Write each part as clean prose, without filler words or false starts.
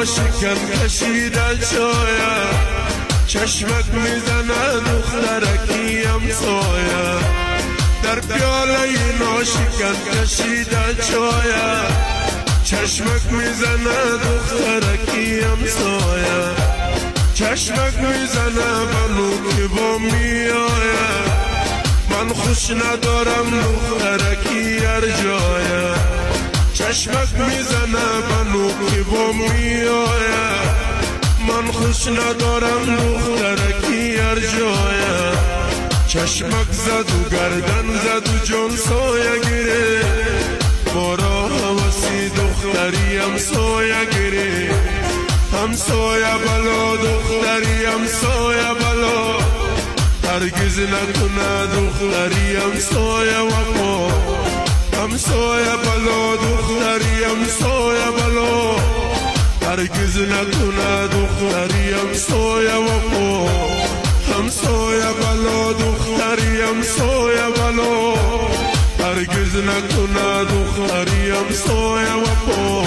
ناشکن کشیده چایه، چشمک میزنه دخترکی همسایه. در پیاله ناشکن کشیده چایه، چشمک میزنه دخترکی همسایه. چشمک میزنه بنو که با میایه، من خوش ندارم دخترکی هر جایه. چشمک میزنه بنو که با میایه، من خوش ندارم دخترکی هر جایه. چشمک زد و گردن زد و جان سایه گیره، بارا حواسی دختری همسایه گیره. همسایه بلا دختری همسایه بلا، هرگز نکنه دختری همسایه وفا. همسایه بلا دختری همسایه بلا، هرگز نکنه دختری همسایه وفا. همسایه بلا دختری همسایه بلا، هرگز نکنه دختری همسایه وفا.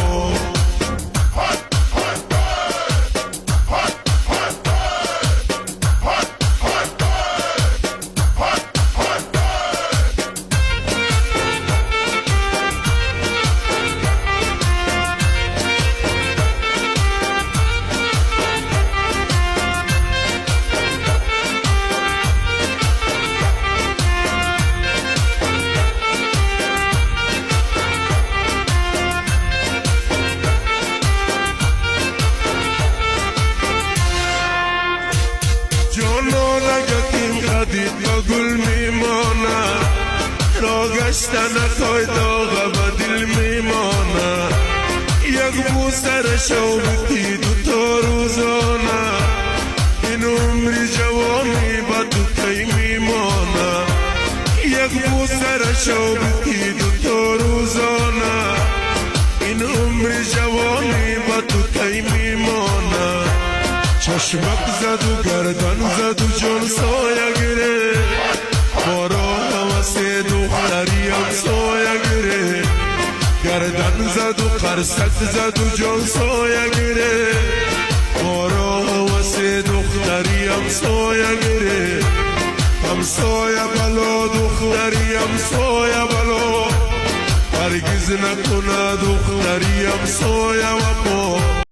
با گل میمانه، را گشتن خواهی داغه به دل میمانه. یک بوسه شو بکی دوتا روزانه، این عمر جوانی به تو کی میمانه. یک بوسه شو بکی دوتا روزانه، این عمر جوانی به تو کی میمانه. چشمک زد و گردن زد و جان سایه گیره، بارا حواسی دختری همسایه گیره. گردن زد و قرصک زد و جان سایه گیره، بارا حواسی دختری همسایه گیره. همسایه بلا دختری همسایه بلا، هرگز نکنه دختری همسایه وفا.